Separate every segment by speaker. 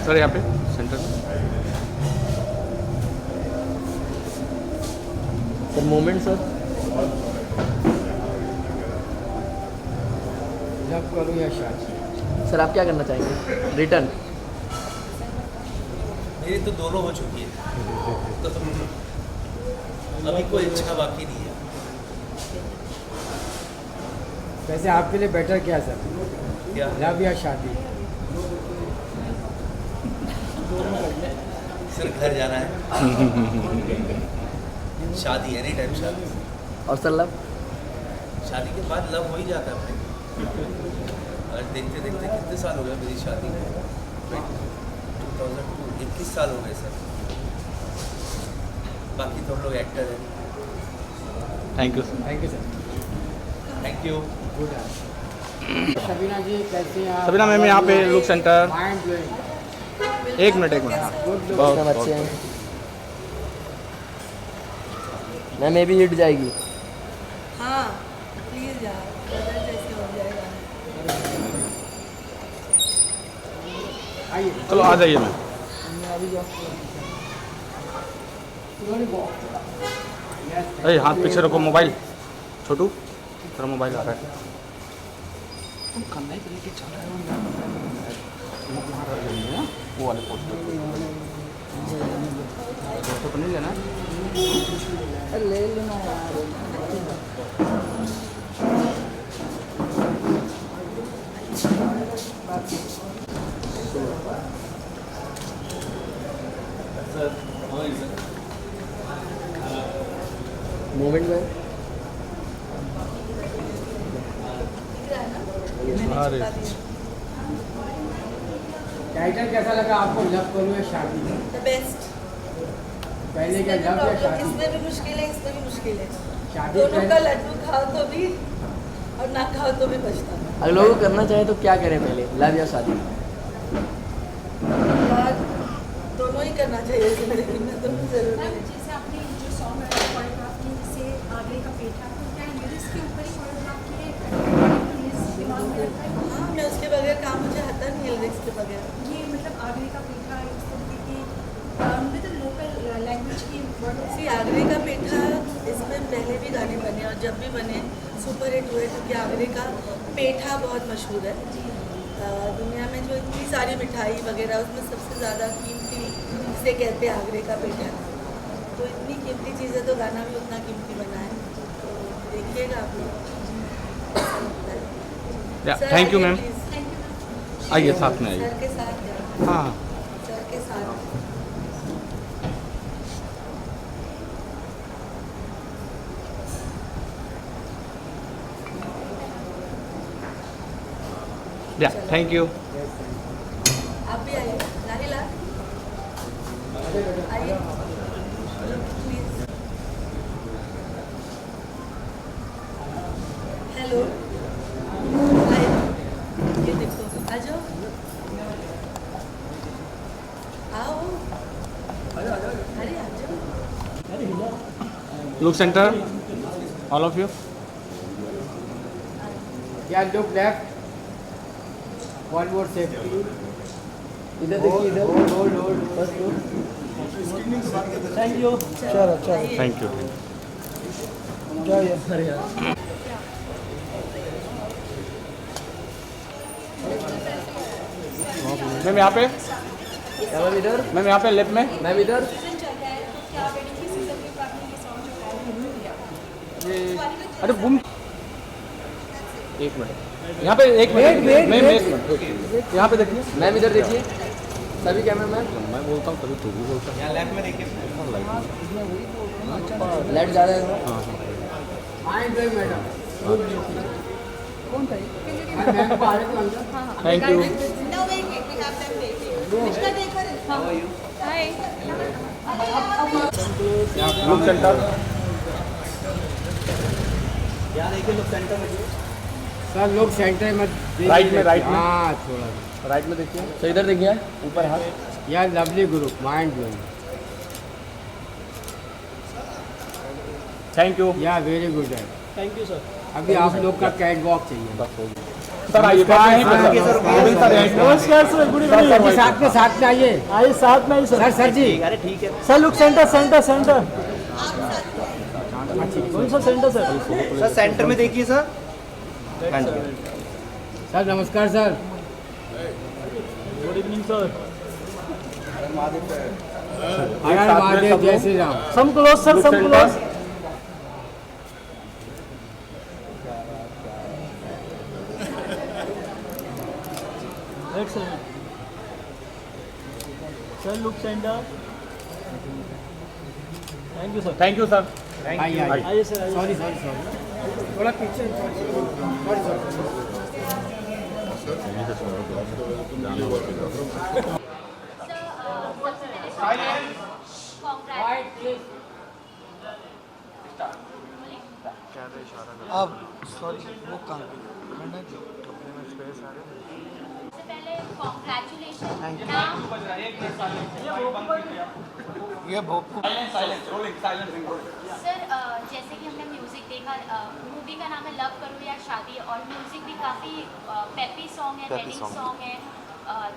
Speaker 1: Sir यहाँ पे centre में
Speaker 2: सर मोमेंट सर
Speaker 3: लव करो या शादी।
Speaker 2: सर आप क्या करना चाहेंगे रिटर्न?
Speaker 4: मेरी तो दोनों हो चुकी है तो अभी कोई इच्छा बाकी नहीं है।
Speaker 3: वैसे आपके लिए बेटर क्या है सर,
Speaker 4: क्या
Speaker 3: लव या शादी?
Speaker 4: सर घर जाना है, शादी एनी टाइम शादी।
Speaker 2: और सर लव?
Speaker 4: शादी के बाद लव हो ही जाता है भाई। आज देखते देखते कितने साल हो गए मेरी शादी को, 2002 21 साल हो गए सर। बाकी तो हम लोग एक्टर हैं।
Speaker 1: Thank you sir.
Speaker 3: Thank you sir.
Speaker 4: Thank you.
Speaker 3: Good है। सबीना जी कैसे हैं आप?
Speaker 1: सबीना मैम यहाँ पे लुक सेंटर।
Speaker 3: Mind blowing.
Speaker 1: एक मिनट
Speaker 3: गुड
Speaker 1: बहुत
Speaker 2: एकदम अच्छे हैं मैम, ये भी हिट जाएगी।
Speaker 5: हाँ प्लीज यार, बदल जैसे हो जाएगा।
Speaker 3: आइए
Speaker 1: चलो आ जाइए मैम। अरे हाथ पीछे रखो, मोबाइल छोटू तेरा मोबाइल आ रहा है। तुम करना ही तरीके चल रहे हो वहाँ रख लेंगे ना वो वाले पोस्टर तो नहीं लेना।
Speaker 5: ले लेना यार।
Speaker 2: मोमेंट में
Speaker 1: अरे
Speaker 3: टाइटल कैसा लगा आपको, लव करो या शादी?
Speaker 5: The best.
Speaker 3: पहले क्या लव या शादी?
Speaker 5: इसमें भी मुश्किल है, इसमें भी मुश्किल है।
Speaker 3: शादी
Speaker 5: दोनों
Speaker 3: पहले-
Speaker 5: का लड्डू खाओ तो भी और ना खाओ तो भी पछताना।
Speaker 2: अगर लोगों को करना चाहे तो क्या करें पहले, लव या शादी?
Speaker 5: यार दोनों ही करना चाहिए जिंदगी में, दोनों जरूरी
Speaker 6: मैम
Speaker 5: है।
Speaker 6: जैसे आपने जो सॉन्ग कोरियोग्राफ की जिससे आगे का पेठा, तो क्या लिरिक्स के ऊपर ही कोरियोग्राफ किए दिमाग में रखा है?
Speaker 5: हाँ मैं उसके बगैर काम मुझे आता नहीं है, लिरिक्स के बगैर।
Speaker 6: ये मतलब आगरे का पेठा इस तरीके की मतलब लोकल लैंग्वेज की वर्ड
Speaker 5: सी आगरे का पेठा, इसमें पहले भी गाने बने और जब भी बने सुपर हिट हुए, क्योंकि आगरे का पेठा बहुत मशहूर है। दुनिया में जो इतनी सारी मिठाई वगैरह, उसमें सबसे ज़्यादा कीमती जिसे कहते हैं आगरे का पेठा। तो इतनी कीमती चीज़ है तो गाना भी उतना कीमती बना है, तो देखिएगा आप लोग। सर,
Speaker 1: थैंक यू
Speaker 5: आइए
Speaker 1: मैम।
Speaker 5: प्लीज़।
Speaker 1: आइए साथ में आइए।
Speaker 5: सर के साथ जाओ।
Speaker 1: हाँ
Speaker 5: सर के साथ।
Speaker 1: या थैंक यू।
Speaker 5: आप भी आइए, लारीला आइए प्लीज। हेलो, हाय, ये देखो, आ जाओ, आओ, अरे आ जाओ।
Speaker 1: Look center all of you.
Speaker 3: क्या look left, one more safety.
Speaker 2: इधर देखिए, इधर होल्ड होल्ड बस होल्ड। Thank you. चलो चलो
Speaker 1: थैंक यू।
Speaker 2: जाइए। अरे यार
Speaker 1: मैम यहाँ पे,
Speaker 2: क्या मैम इधर?
Speaker 1: मैम यहाँ पे लेफ्ट में।
Speaker 2: मैम इधर।
Speaker 6: सीजन चल रहा है, तो क्या वेडिंग के सीजन में आपने ये सॉन्ग जो गाया है?
Speaker 1: ये अरे बुम एक मिनट यहाँ पे, एक मिनट मैम एक मिनट यहाँ पे देखिए।
Speaker 2: मैम इधर देखिए, सभी कैमरा मैम।
Speaker 1: मैं बोलता हूँ तभी तू भी बोलता है।
Speaker 4: यहाँ लेफ्ट में देखिए।
Speaker 2: लाइट जा रहा है।
Speaker 1: हाँ
Speaker 3: माइंड ब्लोइंग मैडम।
Speaker 6: कौन करे?
Speaker 3: मैम को आने को अंदर।
Speaker 1: Thank you.
Speaker 5: No, wait, we have them waiting. Mishka, take her in.
Speaker 6: Hi.
Speaker 1: Look centre.
Speaker 4: यहाँ देखिए लोग सेंटर में।
Speaker 3: सर लोग सेंटर में देखिए।
Speaker 1: राइट में, राइट में।
Speaker 3: हाँ थोड़ा
Speaker 1: राइट में देखिए।
Speaker 2: तो इधर देखिए, ऊपर हाथ।
Speaker 3: यार lovely group, mind blowing.
Speaker 1: Thank you.
Speaker 3: या वेरी गुड है।
Speaker 2: Thank you sir.
Speaker 3: अभी आप लोग का कैट वॉक चाहिए।
Speaker 1: बस हो गया। सर आइए नमस्कार सर, गुड इवनिंग।
Speaker 2: साथ में आइए।
Speaker 1: आइए साथ में,
Speaker 2: सर जी।
Speaker 3: अरे ठीक है
Speaker 1: सर लुक सेंटर कौन सा सेंटर सर?
Speaker 3: सर, सेंटर में देखिए सर। हाँ जी
Speaker 2: सर नमस्कार sir.
Speaker 1: Good evening sir.
Speaker 2: Mahadev, जय Shri Ram.
Speaker 1: Some close sir, some close. Sir look center. Thank you sir.
Speaker 2: आइए
Speaker 1: आइए सर, आइए।
Speaker 2: सॉरी थोड़ा पीछे।
Speaker 3: अब सॉरी वो काम
Speaker 7: सबसे पहले कॉन्ग्रेचुलेशन।
Speaker 3: ये भोपू
Speaker 7: सर जैसे कि हमने म्यूज़िक देखा, मूवी का नाम है लव करो या शादी, और म्यूज़िक भी काफ़ी पेपी सॉन्ग है, वेडिंग सॉन्ग है।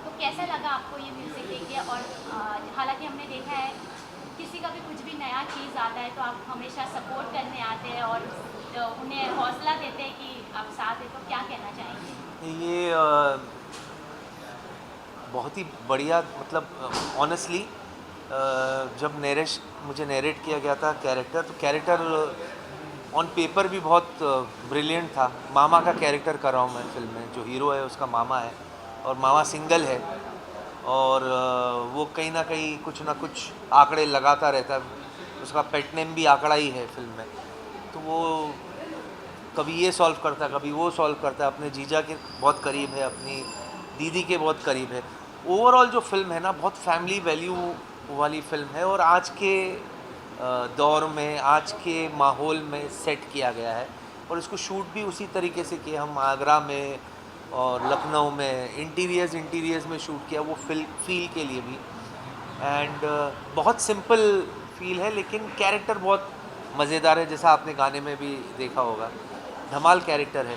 Speaker 7: तो कैसा लगा आपको ये म्यूज़िक देख के? और हालांकि हमने देखा है किसी का भी कुछ भी नया चीज़ आता है तो आप हमेशा सपोर्ट करने आते हैं और उन्हें हौसला देते हैं कि आप साथ हैं, तो क्या कहना चाहेंगे?
Speaker 4: ये बहुत ही बढ़िया, मतलब ऑनेस्टली जब मुझे नरेट किया गया था कैरेक्टर, तो कैरेक्टर ऑन पेपर भी बहुत ब्रिलियंट था। मामा का कैरेक्टर कर रहा हूँ मैं फिल्म में। जो हीरो है उसका मामा है, और मामा सिंगल है, और वो कहीं ना कहीं कुछ ना कुछ आंकड़े लगाता रहता है। उसका पेट नेम भी आंकड़ा ही है फिल्म में। तो वो कभी ये सॉल्व करता है, कभी वो सॉल्व करता है। अपने जीजा के बहुत करीब है, अपनी दीदी के बहुत करीब है। ओवरऑल जो फिल्म है ना, बहुत फैमिली वैल्यू वाली फिल्म है, और आज के दौर में, आज के माहौल में सेट किया गया है। और इसको शूट भी उसी तरीके से किया। हम आगरा में और लखनऊ में इंटीरियर्स में शूट किया, वो फील के लिए भी। एंड बहुत सिंपल फील है, लेकिन कैरेक्टर बहुत मज़ेदार है, जैसा आपने गाने में भी देखा होगा। धमाल कैरेक्टर है,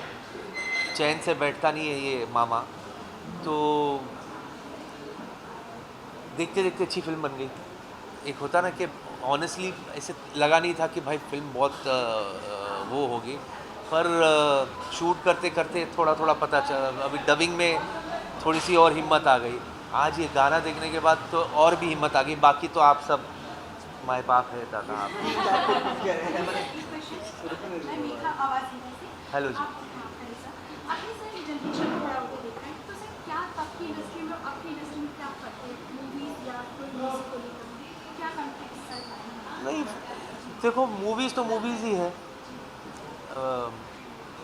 Speaker 4: चैन से बैठता नहीं है ये मामा। तो देखते देखते अच्छी फिल्म बन गई। एक होता ना कि ऑनेस्टली ऐसे लगा नहीं था कि भाई फिल्म बहुत वो होगी, पर शूट करते करते थोड़ा थोड़ा पता चला। अभी डबिंग में थोड़ी सी और हिम्मत आ गई। आज ये गाना देखने के बाद तो और भी हिम्मत आ गई। बाकी तो आप सब माय बाप है दादा आप। हेलो जी।
Speaker 6: आपने सर ये जनरेशन को बड़ा होकर देखा है, तो सर क्या आपकी इंडस्ट्री में, आपकी इंडस्ट्री में क्या करते हैं, मूवीज या कोई म्यूजिक को लेकर क्या कॉन्टेक्स्ट सर?
Speaker 4: नहीं, देखो मूवीज़ तो मूवीज़ ही है।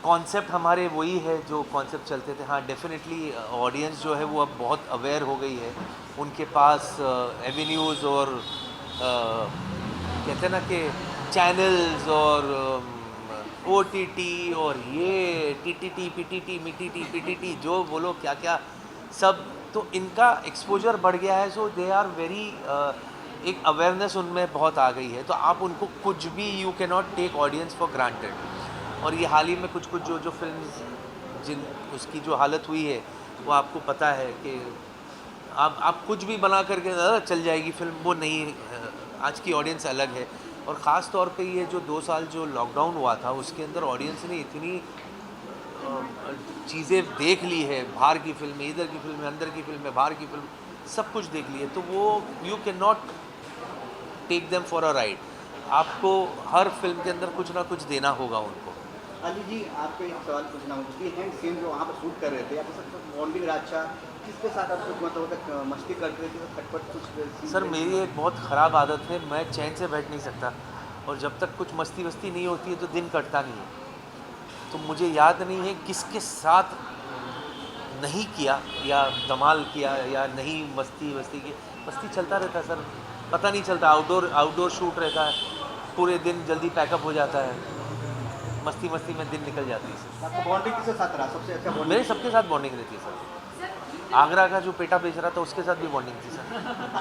Speaker 4: कॉन्सेप्ट हमारे वही है जो कॉन्सेप्ट चलते थे। हाँ, डेफिनेटली ऑडियंस जो है वो अब बहुत अवेयर हो गई है। उनके पास एवेन्यूज़ और कहते हैं ना कि चैनल्स और OTT और ये TTT PTT MTT PTT जो बोलो क्या क्या सब, तो इनका एक्सपोजर बढ़ गया है। सो दे आर वेरी एक अवेयरनेस उनमें बहुत आ गई है। तो आप उनको कुछ भी, you can not take audience for granted. और ये हाल ही में कुछ जो फिल्म उसकी जो हालत हुई है, वो आपको पता है कि आप कुछ भी बना करके चल जाएगी फिल्म, वो नहीं। आज की ऑडियंस अलग है। और ख़ास तौर पे ये जो 2 साल जो लॉकडाउन हुआ था, उसके अंदर ऑडियंस ने इतनी चीज़ें देख ली है। बाहर की फिल्में, इधर की फिल्में, अंदर की फिल्में, बाहर की फिल्म, सब कुछ देख ली है। तो वो you can not take them for a ride. आपको हर फिल्म के अंदर कुछ ना कुछ देना होगा उनको।
Speaker 3: अली जी, आपको एक सवाल पूछना होगा कि हैंड सीन जो वहाँ पर शूट कर रहे थे, आपके साथ बॉन्डिंग रहा अच्छा, किसके साथ आप कुछ मतलब मस्ती करते थे, खटपट कुछ?
Speaker 4: सर मेरी एक बहुत ख़राब आदत है, मैं चैन से बैठ नहीं सकता, और जब तक कुछ मस्ती वस्ती नहीं होती है तो दिन कटता नहीं है। तो मुझे याद नहीं है किसके साथ नहीं किया या धमाल किया या नहीं मस्ती वस्ती की। मस्ती चलता रहता है सर, पता नहीं चलता। आउटडोर शूट रहता है, पूरे दिन जल्दी पैकअप हो जाता है, मस्ती में दिन निकल जाती है।
Speaker 3: आपका बॉन्डिंग किसके साथ रहा सबसे अच्छा?
Speaker 4: मेरे सबके साथ बॉन्डिंग रहती है सर। आगरा का जो पेटा बेच रहा था उसके साथ भी बॉन्डिंग थी सर।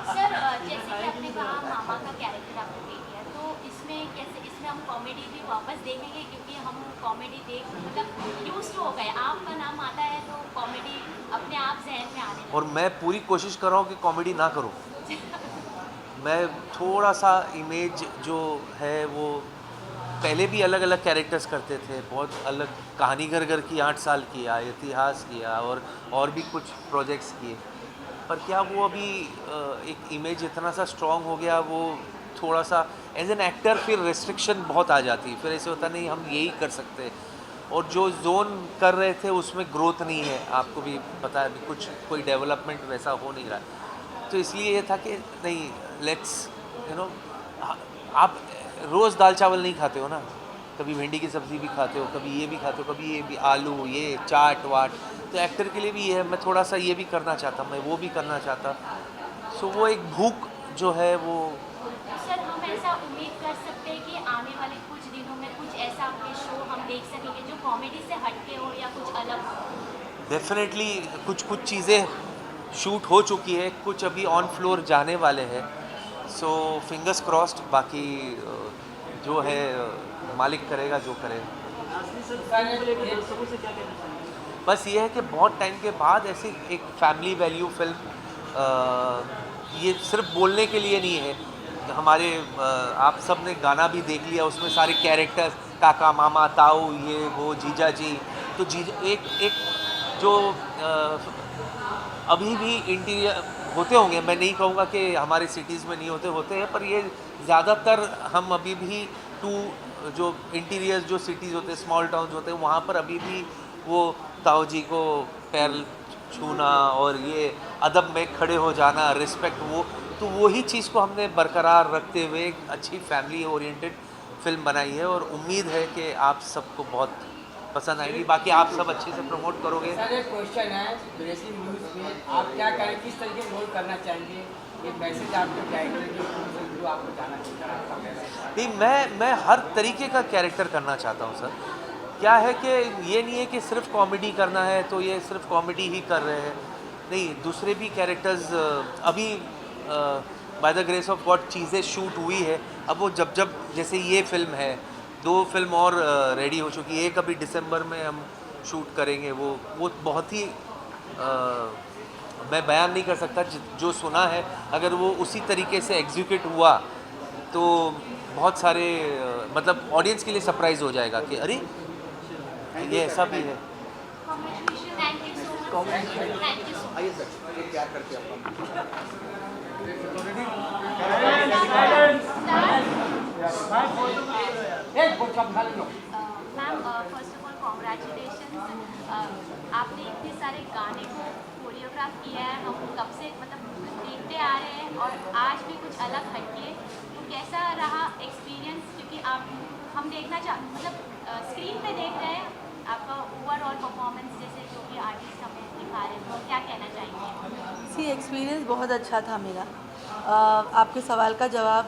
Speaker 7: सर जैसे कि आपने कहा मामा का कैरेक्टर आपने प्ले किया, तो इसमें कैसे, इसमें हम कॉमेडी भी वापस देखेंगे, क्योंकि हम कॉमेडी देख मतलब यूज्ड हो गए, आपका नाम आता है तो कॉमेडी अपने आप जहन में आने
Speaker 4: और मैं पूरी कोशिश कर रहा हूँ कि कॉमेडी ना करूँ। मैं थोड़ा सा इमेज जो है वो पहले भी अलग अलग कैरेक्टर्स करते थे, बहुत अलग कहानी घर घर की 8 साल किया, इतिहास किया और भी कुछ प्रोजेक्ट्स किए, पर क्या वो अभी एक इमेज इतना सा स्ट्रॉन्ग हो गया, वो थोड़ा सा एज एन एक्टर फिर रेस्ट्रिक्शन बहुत आ जाती है, फिर ऐसे होता नहीं हम यही कर सकते, और जो जोन कर रहे थे उसमें ग्रोथ नहीं है, आपको भी पता है अभी कुछ कोई डेवलपमेंट वैसा हो नहीं रहा, तो इसलिए ये था कि नहीं लेट्स यू नो, आप रोज़ दाल चावल नहीं खाते हो ना, कभी भिंडी की सब्ज़ी भी खाते हो, कभी ये भी खाते हो, कभी ये भी आलू, ये चाट वाट, तो एक्टर के लिए भी ये है, मैं थोड़ा सा ये भी करना चाहता, मैं वो भी करना चाहता, सो वो एक भूख जो है वो।
Speaker 7: सर हम ऐसा उम्मीद कर सकते हैं कि आने वाले कुछ दिनों में कुछ ऐसा आपके शो हम देख सकेंगे जो कॉमेडी से हटके हो या कुछ अलग हो?
Speaker 4: डेफिनेटली कुछ चीज़ें शूट हो चुकी है, कुछ अभी ऑन फ्लोर जाने वाले हैं, सो फिंगर्स क्रॉस्ड, बाकी जो है मालिक करेगा जो करेगा। बस ये है कि बहुत टाइम के बाद ऐसी एक फैमिली वैल्यू फिल्म, ये सिर्फ बोलने के लिए नहीं है, हमारे आप सब ने गाना भी देख लिया, उसमें सारे कैरेक्टर्स काका मामा ताऊ ये वो जीजा जी, तो जीजा एक जो अभी भी इंटीरियर होते होंगे, मैं नहीं कहूँगा कि हमारे सिटीज़ में नहीं होते हैं, पर ये ज़्यादातर हम अभी भी जो इंटीरियर जो सिटीज़ होते हैं, स्मॉल टाउन्स होते हैं, वहाँ पर अभी भी वो ताऊ जी को पैर छूना और ये अदब में खड़े हो जाना, रिस्पेक्ट, वो तो वही चीज़ को हमने बरकरार रखते हुए एक अच्छी फैमिली ओरिएंटेड फिल्म बनाई है, और उम्मीद है कि आप सबको बहुत पसंद आएगी, बाकी आप सब अच्छे से प्रमोट करोगे।
Speaker 2: सर एक क्वेश्चन है, ब्रेसिंग न्यूज़ में आप क्या करें, किस तरीके से रोल करना चाहेंगे, एक मैसेज आपके कैरेक्टर के थ्रू आपको जाना चाहिए, आपका मैसेज?
Speaker 4: नहीं, मैं हर तरीके का कैरेक्टर करना चाहता हूँ सर। क्या है कि ये नहीं है कि सिर्फ कॉमेडी करना है तो ये सिर्फ कॉमेडी ही कर रहे हैं, नहीं, दूसरे भी कैरेक्टर्स अभी by the grace of God चीज़ें शूट हुई है, अब वो जब जैसे ये फिल्म है, 2 फिल्म और रेडी हो चुकी है, एक अभी दिसंबर में हम शूट करेंगे, वो बहुत ही मैं बयान नहीं कर सकता, जो सुना है अगर वो उसी तरीके से एग्जीक्यूट हुआ तो बहुत सारे मतलब ऑडियंस के लिए सरप्राइज हो जाएगा कि अरे ये ऐसा भी है।
Speaker 7: Congratulations, thank you so much. Thank you so much.
Speaker 3: आइए सर, ये प्यार करते हैं आपका।
Speaker 7: Ma'am first of all congratulation, आपने इतने सारे गाने को कोरियोग्राफ किया है, हम कब से मतलब देखते आ रहे हैं और आज भी कुछ अलग हटके, तो कैसा रहा एक्सपीरियंस, क्योंकि आप हम देखना मतलब स्क्रीन पे देख रहे हैं आपका ओवरऑल परफॉर्मेंस, जैसे जो भी आर्टिस्ट हमें दिखा रहे हैं, तो क्या कहना चाहेंगे?
Speaker 5: सी एक्सपीरियंस बहुत अच्छा था मेरा। आपके सवाल का जवाब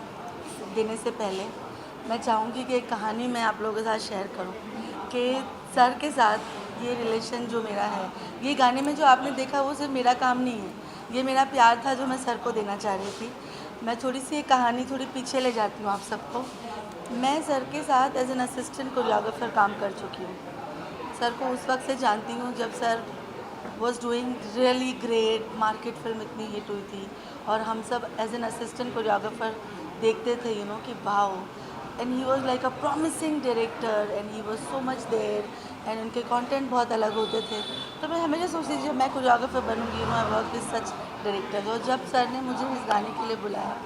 Speaker 5: देने से पहले मैं चाहूँगी कि एक कहानी मैं आप लोगों के साथ शेयर करूँ कि सर के साथ ये रिलेशन जो मेरा है, ये गाने में जो आपने देखा वो सिर्फ मेरा काम नहीं है, ये मेरा प्यार था जो मैं सर को देना चाह रही थी। मैं थोड़ी सी एक कहानी थोड़ी पीछे ले जाती हूँ आप सबको। मैं सर के साथ एज एन असिस्टेंट कोरियोग्राफर काम कर चुकी हूँ। सर को उस वक्त से जानती हूँ जब sir was doing really great, market film इतनी हिट हुई थी और हम सब एज एन असिस्टेंट कोरियोग्राफर देखते थे, यू नो, कि wow, and he was like a promising director and he was so much there and उनके कंटेंट बहुत अलग होते थे। तो मैं हमेशा सोचती थी जब मैं कोरियोग्राफर बनूंगी, you know, I work with such directors. और जब सर ने मुझे इस गाने के लिए बुलाया,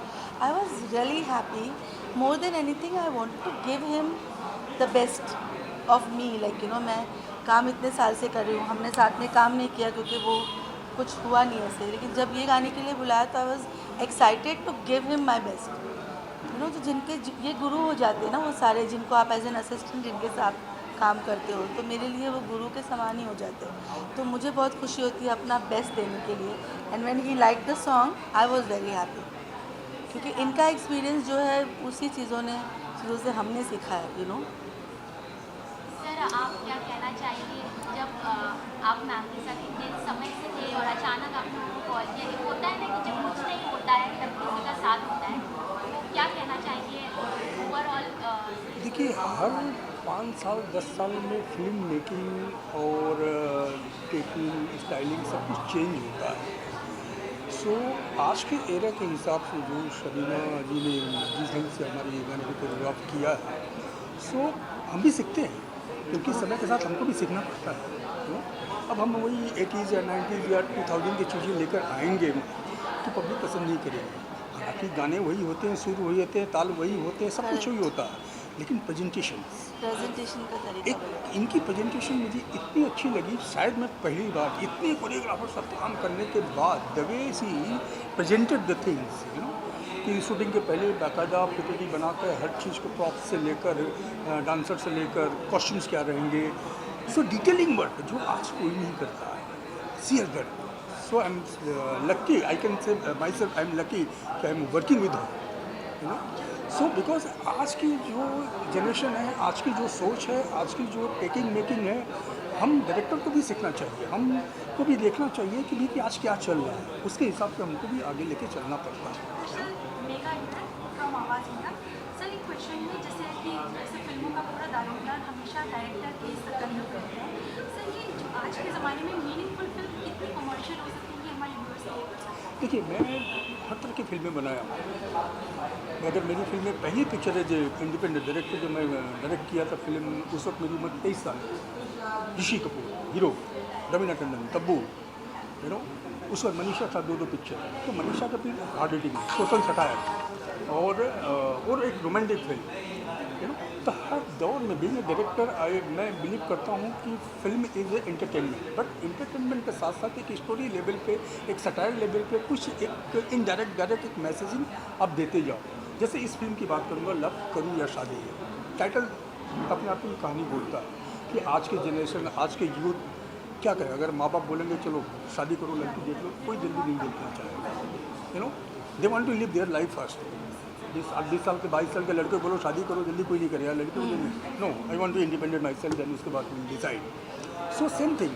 Speaker 5: I was really happy. More than anything I want to give him the best of me, like, you know, मैं काम इतने साल से कर रही हूँ, हमने साथ में काम नहीं किया क्योंकि वो कुछ हुआ नहीं ऐसे, लेकिन जब ये गाने के लिए बुलाया तो I was excited to give him my best, you know. तो जिनके ये गुरु हो जाते हैं ना वो सारे, जिनको आप एज एन असिस्टेंट जिनके साथ काम करते हो, तो मेरे लिए वो गुरु के समान ही हो जाते हैं। तो मुझे बहुत खुशी होती है अपना बेस्ट देने के लिए। And when he like the song I was very happy, क्योंकि इनका एक्सपीरियंस जो है उसी चीज़ों से हमने सीखा है, यू नो।
Speaker 7: सर आप क्या कहना चाहेंगे, जब आप मैम के साथ इतने समय से थे और अचानक आप लोगों को कॉल किया, एक होता है ना कि जब कुछ नहीं होता है तब किसी का साथ होता है, तो क्या कहना चाहेंगे ओवरऑल?
Speaker 8: देखिए हर 5 साल 10 साल में फिल्म मेकिंग और टेकिंग स्टाइलिंग सब कुछ चेंज होता है। सो आज के एरा के हिसाब से जो शबीना जी ने जिस ढंग से हमारी गाने को कोरियोग्राफ किया है, सो हम भी सीखते हैं क्योंकि समय के साथ हमको भी सीखना पड़ता है। अब हम वही 80s या 90s या 2000 की चीज़ें लेकर आएंगे तो पब्लिक पसंद नहीं करेगी। हालांकि गाने वही होते हैं, सुर वही होते हैं, ताल वही होते हैं, सब कुछ वही होता है, लेकिन प्रेजेंटेशन
Speaker 5: का तरीका
Speaker 8: एक इनकी प्रेजेंटेशन मुझे इतनी अच्छी लगी। शायद मैं पहली बार इतने कोरियोग्राफर सब काम करने के बाद the way she presented the things कि शूटिंग के पहले बाकायदा पीपीटी बनाकर हर चीज़ को प्रॉप से लेकर डांसर से लेकर कॉस्ट्यूम्स क्या रहेंगे, सो डिटेलिंग वर्क जो आज कोई नहीं करता है। सी अगर so I am lucky, I can say myself I am lucky कि I am working with her, so because आज की जो जनरेशन है, आज की जो सोच है, आज की जो टेकिंग मेकिंग है, हम डायरेक्टर को भी सीखना चाहिए, हमको भी देखना चाहिए कि भाई कि आज क्या चल रहा है, उसके हिसाब से हमको भी आगे लेके चलना पड़ता है।
Speaker 6: सर मेगा फ्रॉम आवाज़ इंडिया। सर एक क्वेश्चन है, जैसे फिल्मों का पूरा दारोमदार हमेशा डायरेक्टर के कंट्रोल करते हैं। सर ये जो आज के ज़माने में मीनिंगफुल फिल्म कितनी कमर्शियल हो सकती है, हमारे व्यूअर्स को कर सकते हैं?
Speaker 8: देखिए मैं हर तरह की फिल्में बनाया हूँ, मगर मेरी फिल्में पहली पिक्चर है जो इंडिपेंडेंट डायरेक्टर जो मैं डायरेक्ट किया था फिल्म, उस वक्त मेरी उम्र 23 साल, ऋषि कपूर हीरो, रवीना टंडन तब्बू, उस वक्त मनीषा था, दो पिक्चर। तो मनीषा का film hard hitting, social satire और एक रोमांटिक फिल्म, तो हर दौर में बीइंग ए डायरेक्टर मैं बिलीव करता हूँ कि film is a entertainment, but entertainment के साथ साथ एक स्टोरी लेवल पे, एक सटायर लेवल पे कुछ एक इनडायरेक्ट डायरेक्ट एक मैसेजिंग आप देते जाओ। जैसे इस फिल्म की बात करूँगा, लव करूँ या शादी, टाइटल अपने आप में कहानी बोलता है कि आज के जनरेशन, आज के यूथ क्या करें। अगर माँ बाप बोलेंगे चलो शादी करो, लड़की देख लो, कोई जल्दी नहीं देखना चाहेगा, they want to live their life first. 20 साल के 22 साल के लड़के बोलो शादी करो, जल्दी कोई नहीं करेगा। लड़के बोलेंगे no I want to independent my self, then उसके बाद डिसाइड। So same thing.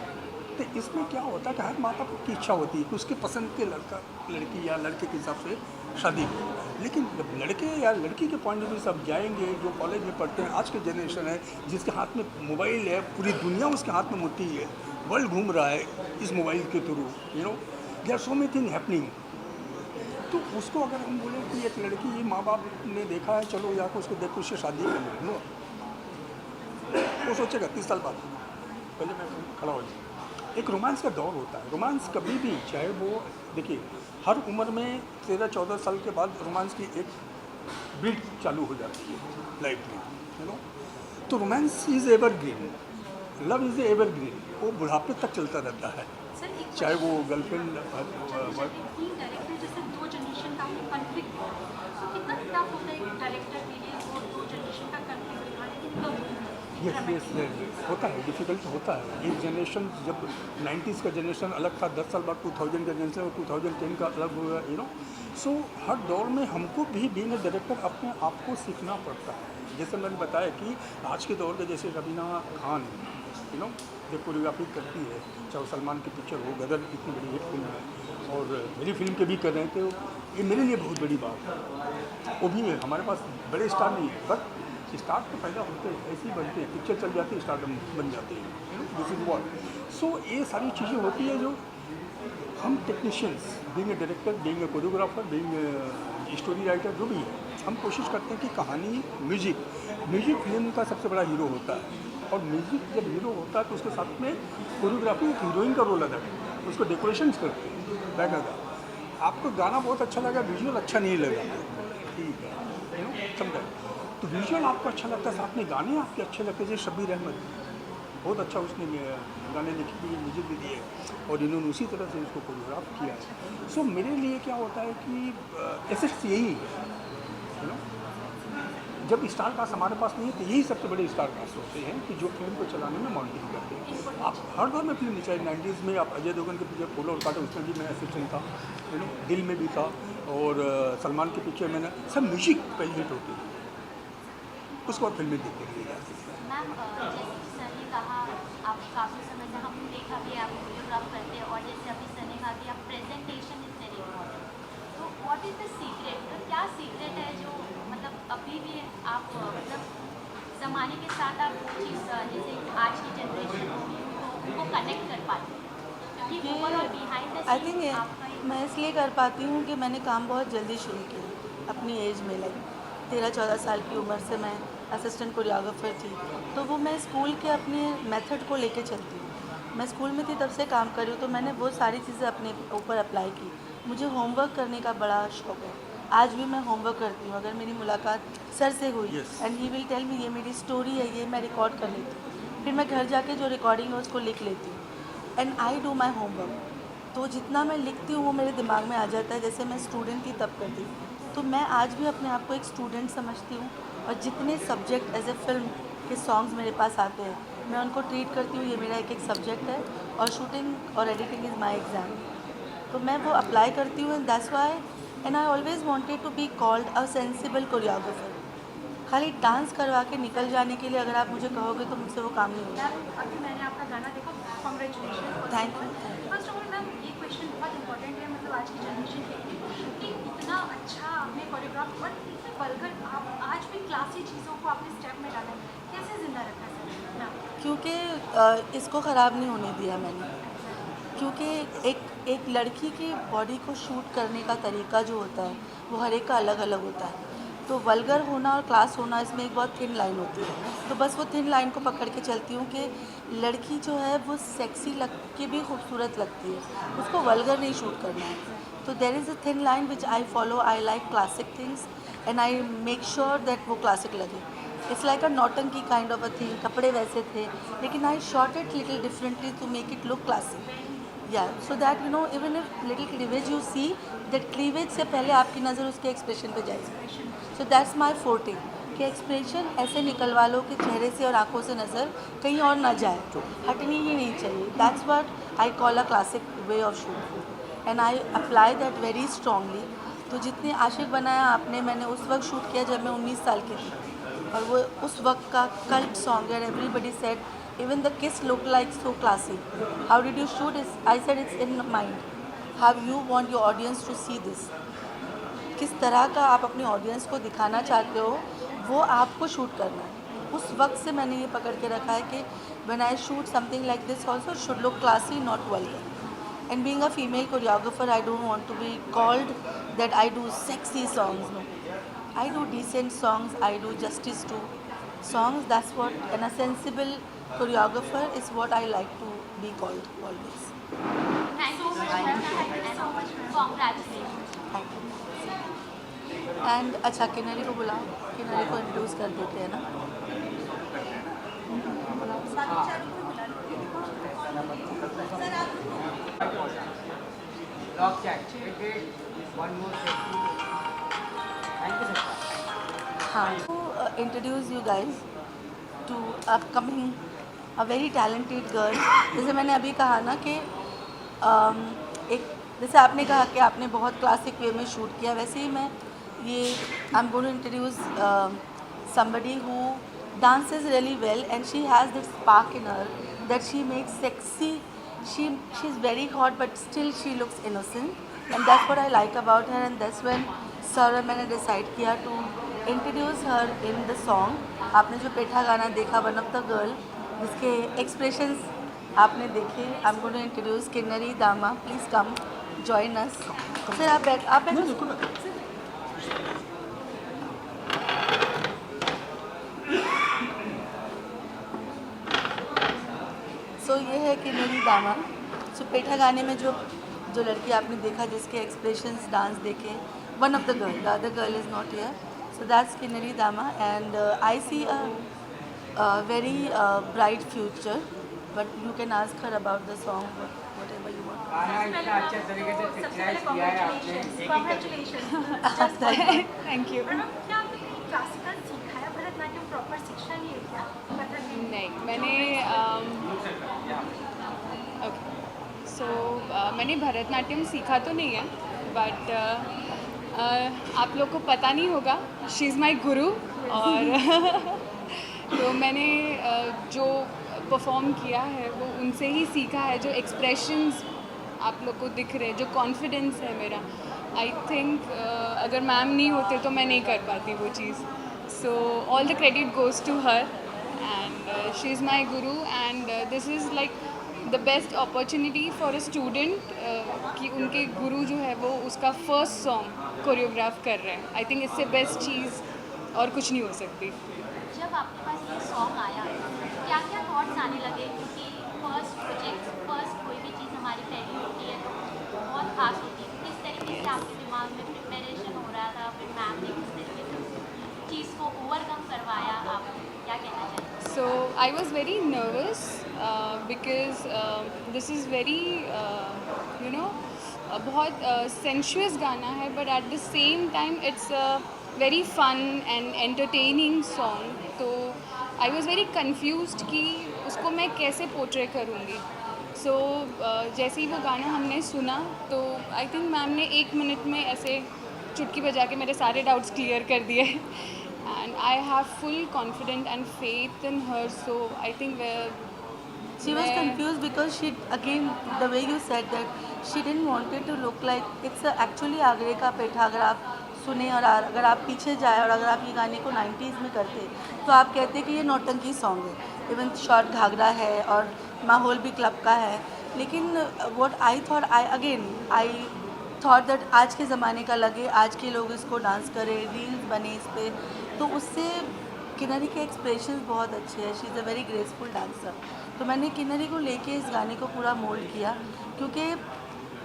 Speaker 8: तो इसमें क्या होता है कि हर माँ बाप की इच्छा होती है कि उसके पसंद के लड़का लड़की या लड़के के हिसाब से शादी हो, लेकिन जब लड़के या लड़की के पॉइंट ऑफ व्यू से आप जाएंगे, जो कॉलेज में पढ़ते हैं, आज के जनरेशन है जिसके हाथ में मोबाइल है, पूरी दुनिया उसके हाथ में होती है, वर्ल्ड घूम रहा है इस मोबाइल के through, there are so many thing happening. तो उसको अगर हम बोलें कि एक लड़की, ये माँ बाप ने देखा है, चलो जाकर उसको देखो, उससे शादी करनी, नो, वो सोचेगा 30 साल बाद पहले मैं खड़ा हो जाऊँ। एक रोमांस का दौर होता है, रोमांस कभी भी, चाहे वो देखिए हर उम्र में 13-14 साल के बाद रोमांस की एक बीट चालू हो जाती है लाइफ में, तो romance is evergreen, love is evergreen, वो बुढ़ापे तक चलता रहता है, चाहे वो गर्लफ्रेंड।
Speaker 6: डायरेक्टर जैसे दो जनरेशन का कॉन्फ्लिक्ट है, तो कितना टफ होता है एक डायरेक्टर के लिए वो दो जनरेशन का कॉन्फ्लिक्ट दिखाना?
Speaker 8: यस होता है, डिफ़िकल्ट होता है। एक जनरेशन, जब 90s का जनरेशन अलग था, 10 साल बाद 2000 का जनरेशन और 2010 का अलग हुआ, सो हर दौर में हमको भी बीइंग ए डायरेक्टर अपने आप को सीखना पड़ता है। जैसे मैंने बताया कि आज के दौर के जैसे रवीना खान जो कोरियोग्राफी करती है, चाहे सलमान की पिक्चर हो, गदर इतनी बड़ी हिट फिल्म है, और मेरी फिल्म के भी कर रहे हैं, तो ये मेरे लिए बहुत बड़ी बात है। वो भी है, हमारे पास बड़े स्टार नहीं है, बट स्टार तो पैदा होते हैं, ऐसे ही बनते हैं, पिक्चर चल जाती है, स्टार बन जाते हैं, दिस इज व्हाट। सो ये सारी चीज़ें होती है जो हम technicians, being a director, being a choreographer, being story writer, जो भी है, हम कोशिश करते हैं कि कहानी, म्यूजिक फिल्म का सबसे बड़ा हीरो होता है, और म्यूजिक जब हीरो होता है तो उसके साथ में कोरियोग्राफी एक हीरोइन का रोल अदा करती है, उसको डेकोरेशंस करते हैं बैकग्राउंड। आपको गाना बहुत अच्छा लगा, विजुअल अच्छा नहीं लगा, ठीक है, समझा, तो विजुअल आपको अच्छा लगता है, साथ में गाने आपके अच्छे लगते हैं। जैसे शब्बीर अहमद बहुत अच्छा उसने गाने लिखे दिए, म्यूजिक भी दिए, और इन्होंने उसी तरह से उसको कोरियोग्राफ किया है। सो मेरे लिए क्या होता है कि एसेट्स यही है, जब स्टार कास्ट हमारे पास नहीं है तो यही सबसे बड़े स्टार कास्ट होते हैं कि जो फिल्म को चलाने में मॉनिटरिंग करते हैं। आप हर दौर में फिल्म, चाहे 90s में आप अजय देवगन की पिक्चर फूल और कांटे, उसमें भी मैं असिस्टेंट था, दिल में भी था, और सलमान की पिक्चर में सब म्यूजिक पहले हिट होती है, उसको और फिल्में देखने के लिए जाती है।
Speaker 7: मैम जैसे कि सर ने कहा, आप काफ़ी समय से हमने देखा भी आप कोरियोग्राफ करते हैं, और जैसे अभी सर ने कहा कि आप प्रेजेंटेशन इज़ वेरी इम्पॉर्टेंट, तो व्हाट इज़ द सीक्रेट, क्या सीक्रेट है जो मतलब अभी भी आप मतलब ज़माने के साथ आप वो चीज़ जैसे आज की जनरेशन होगी उनको कनेक्ट कर पाते हैं? क्योंकि overall behind the
Speaker 5: I think
Speaker 7: आपका
Speaker 5: मैं इसलिए कर पाती हूँ कि मैंने काम बहुत जल्दी शुरू किया अपनी एज में, लाइक 13-14 साल की उम्र से मैं असिस्टेंट कोरियोग्राफर थी। तो वो मैं स्कूल के अपने मेथड को लेके चलती हूँ। मैं स्कूल में थी तब से काम कर रही हूँ, तो मैंने वो सारी चीज़ें अपने ऊपर अप्लाई की। मुझे होमवर्क करने का बड़ा शौक है, आज भी मैं होमवर्क करती हूँ। अगर मेरी मुलाकात सर से हुई and he will tell me ये मेरी स्टोरी है, ये मैं रिकॉर्ड कर लेती हूँ, फिर मैं घर जाके जो रिकॉर्डिंग है उसको लिख लेती हूँ and I do my homework. तो जितना मैं लिखती हूँ वो मेरे दिमाग में आ जाता है, जैसे मैं स्टूडेंट थी तब करती हूँ। तो मैं आज भी अपने आप को एक स्टूडेंट समझती हूँ और जितने सब्जेक्ट एज ए फिल्म के सॉन्ग्स मेरे पास आते हैं मैं उनको ट्रीट करती हूँ, ये मेरा एक सब्जेक्ट है और शूटिंग और एडिटिंग इज़ माई एग्ज़ाम। तो मैं वो अप्लाई करती हूँ and that's why and I always wanted to be called a sensible choreographer. खाली डांस करवा के निकल जाने के लिए अगर आप मुझे कहोगे तो मुझसे वो काम नहीं होगा।
Speaker 6: मैम अभी मैंने आपका गाना देखा, congratulation.
Speaker 5: Thank you.
Speaker 6: First of all ma'am ये क्वेश्चन बहुत इंपॉर्टेंट है, मतलब आज की जनरेशन के लिए कि इतना अच्छा आपने कोरियोग्राफ और इतने वल्गर आप आज भी क्लासी चीज़ों को आपने स्टेप में डाला है, कैसे जिंदा रखा है सर? मैम
Speaker 5: क्योंकि इसको ख़राब नहीं होने दिया मैंने, क्योंकि एक लड़की की बॉडी को शूट करने का तरीका जो होता है वो हर एक का अलग अलग होता है। तो वल्गर होना और क्लास होना इसमें एक बहुत थिन लाइन होती है। तो बस वो थिन लाइन को पकड़ के चलती हूँ कि लड़की जो है वो सेक्सी लग के भी खूबसूरत लगती है, उसको वल्गर नहीं शूट करना है। तो there is a thin line which I follow. I like classic things and I make sure that वो क्लासिक लगे। It's like a nautanki kind of a thing. कपड़े वैसे थे लेकिन I shot it little differently to make it look classic. या so that you know even if little cleavage you see that cleavage से पहले आपकी नज़र उसके एक्सप्रेशन पे जाएगी। सो दैट्स माई फोर्टे कि एक्सप्रेशन ऐसे निकलवा लो कि चेहरे से और आंखों से नज़र कहीं और ना जाए, हटनी ही नहीं चाहिए। That's what I call a classic way of shoot and I apply that very strongly. तो जितने आशिक बनाया आपने, मैंने उस वक्त शूट किया जब मैं 19 साल की थी और वो उस वक्त का कल्ट सॉन्ग है। Everybody said even the kiss looked like so classy. How did you shoot it? I said it's in mind. How you want your audience to see this? किस तरह का आप अपनी ऑडियंस को दिखाना चाहते हो वो आपको शूट करना है। उस वक्त से मैंने ये पकड़ के रखा है कि when I shoot something like this also it should look classy, not vulgar. And being a female choreographer, I don't want to be called that I do sexy songs. No, I do decent songs. I do justice to songs. That's what, and a sensible choreographer is what I like to be called always.
Speaker 7: Thank you so much, ma'am. Thank you so much, ma'am. Congratulations.
Speaker 5: Thank you. And अच्छा किन्नरी को बुलाओ, किन्नरी को introduce कर देते हैं ना।
Speaker 2: Log chat. One more safety. Thank you, sir.
Speaker 5: हाँ, to introduce you guys to upcoming a very talented girl. जैसे मैंने अभी कहा ना कि एक जैसे आपने कहा कि आपने बहुत क्लासिक वे में शूट किया, वैसे ही मैं ये I am going to introduce somebody who dances really well and she has this spark in her that she makes sexy. She's very hot but still she looks innocent and that's what I like about her and that's when sir मैंने decide किया to introduce her in the song. आपने जो पेठा गाना देखा one of the girl जिसके expressions आपने देखे, I am going to introduce Kinnari Dama. Please come join us. Sir आप बैठ सो ये है किन्नरी दामा. सो पेठा गाने में जो लड़की आपने देखा जिसके एक्सप्रेशंस डांस देखे, one of the girl, the other girl is not here. So that's Kinnari Dama and I see a very bright future, but you can ask her about the song, whatever you want.
Speaker 2: गाना इतना अच्छे तरीके से picturise किया है आपने.
Speaker 6: Congratulation.
Speaker 9: Thank you.
Speaker 6: Ma'am क्या आपने क्लासिकल सीखा है, भरतनाट्यम प्रॉपर शिक्षा नहीं है क्या?
Speaker 9: नहीं, मैंने ओके सो मैंने भरतनाट्यम सीखा तो नहीं है बट आप लोग को पता नहीं होगा, शी इज़ माई गुरु. और तो मैंने जो परफॉर्म किया है वो उनसे ही सीखा है. जो एक्सप्रेशंस आप लोग को दिख रहे, जो कॉन्फिडेंस है मेरा, आई थिंक अगर मैम नहीं होते तो मैं नहीं कर पाती वो चीज़. So all the credit goes to her, and she's my guru, and this is like the best opportunity for a student कि उनके गुरु जो है वो उसका फर्स्ट सॉन्ग कोरियोग्राफ कर रहे हैं. आई थिंक इससे बेस्ट चीज़ और कुछ नहीं हो सकती.
Speaker 7: जब आपके पास ये सॉन्ग आया क्या क्या थॉट्स आने लगे, क्योंकि फर्स्ट प्रोजेक्ट फर्स्ट कोई भी चीज़ हमारी पहली होती है तो बहुत खास होती है. किस तरीके से आपके दिमाग में प्रिपरेशन हो रहा था, फिर मैम ने किस तरीके से उस चीज़ को ओवरकम करवाया, आप क्या कहना चाहेंगे?
Speaker 9: So I was very nervous because this is very बहुत sensuous गाना है, but at the same time it's a very fun and entertaining song. तो I was very confused कि उसको मैं कैसे पोर्ट्रे करूँगी. So जैसे ही वो गाना हमने सुना तो I think मैम ने 1 मिनट में ऐसे चुटकी बजा के मेरे सारे डाउट्स क्लियर कर दिए. And I have full confidence and faith in her, so I think
Speaker 5: She was confused because she, again, the way you said that she didn't want it to look like it's actually आगरे का पेठा. अगर आप सुने और अगर आप पीछे जाए और अगर आप ये गाने को 90s में करते तो आप कहते कि ये नौटंकी सॉन्ग है. इवन शॉर्ट घाघरा है और माहौल भी क्लब का है. लेकिन what I thought that आज के ज़माने का लगे, आज के लोग इसको डांस करें, रील्स बने इस पर, तो उससे किन्नरी के एक्सप्रेशंस बहुत अच्छे हैं. She is a very graceful dancer. तो मैंने किन्नरी को लेके इस गाने को पूरा मोल्ड किया, क्योंकि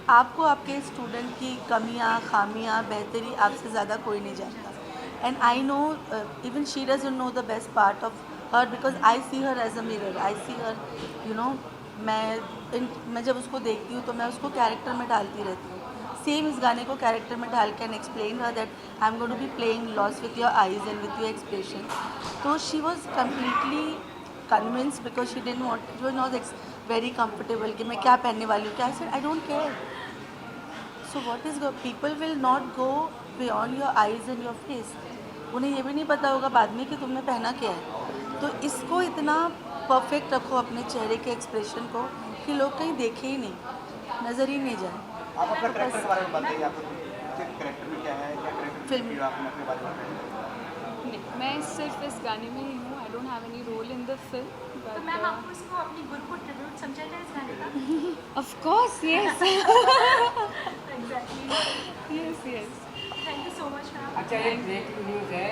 Speaker 5: आपको आपके स्टूडेंट की कमियां, खामियां, बेहतरी आपसे ज़्यादा कोई नहीं जानता. And I know even she doesn't know the best part of her because I see her as a mirror. I see her मैं जब उसको देखती हूँ तो मैं उसको कैरेक्टर में डालती रहती हूँ. सेम इस गाने को कैरेक्टर में डाल के and explain her that I am going to be playing loss with your eyes and with your expression. तो she was completely convinced because she didn't want, she was not very comfortable कि मैं क्या पहनने वाली हूँ. क्या I said I don't care. So what is people will not go beyond your eyes and your face. उन्हें ये भी नहीं पता होगा बाद में कि तुमने पहना क्या है. तो इसको इतना परफेक्ट रखो अपने चेहरे के एक्सप्रेशन को कि लोग कहीं देखे ही नहीं, नज़र ही नहीं जाए.
Speaker 3: आप अपना कैरेक्टर के बारे में बताइए. आपके कैरेक्टर में क्या है, क्या कैरेक्टर
Speaker 5: फिल्म
Speaker 3: आपने अपने बारे में बताइए.
Speaker 9: मैं सिर्फ इस गाने में ही हूँ. I don't have any role in the film.
Speaker 6: तो मैम आपको इसको अपनी गुरु को ट्रिब्यूट समझा जाए इस गाने का?
Speaker 9: Of course yes.
Speaker 6: Exactly.
Speaker 9: Yes yes.
Speaker 6: Thank you so much ma'am.
Speaker 2: अच्छा, एक ब्रेकिंग न्यूज़ है,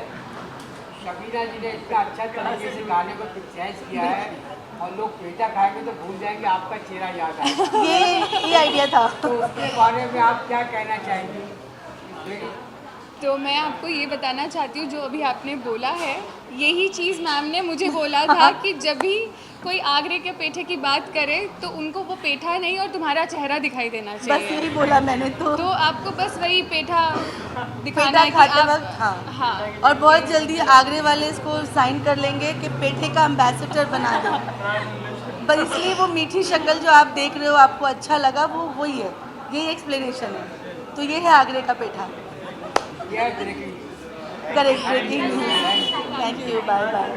Speaker 2: शबीना जी ने इतना अच्छा तरीके से गाने को पिक्चराइज किया है और लोग पेटा खाएंगे तो भूल जाएंगे आपका चेहरा याद आएगा.
Speaker 5: ये आइडिया था.
Speaker 2: तो उसके बारे में आप क्या कहना चाहेंगी?
Speaker 9: तो मैं आपको ये बताना चाहती हूँ जो अभी आपने बोला है, यही चीज़ मैम ने मुझे बोला था कि जब भी कोई आगरे के पेठे की बात करे तो उनको वो पेठा नहीं और तुम्हारा चेहरा दिखाई देना
Speaker 5: बस
Speaker 9: चाहिए.
Speaker 5: यही बोला मैंने. तो
Speaker 9: आपको बस वही पेठा दिखाना
Speaker 5: पेठा
Speaker 9: है कि
Speaker 5: खाते
Speaker 9: आप,
Speaker 5: वक्त हाँ.
Speaker 9: हाँ.
Speaker 5: और बहुत जल्दी आगरे वाले इसको साइन कर लेंगे कि पेठे का एम्बेसडर बना दो. पर इसलिए वो मीठी शक्ल जो आप देख रहे हो आपको अच्छा लगा, वो वही है. यही एक्सप्लेनेशन है. तो ये है आगरे का पेठा.
Speaker 2: यह breaking
Speaker 5: correct. Breaking news. Thank you. Bye bye.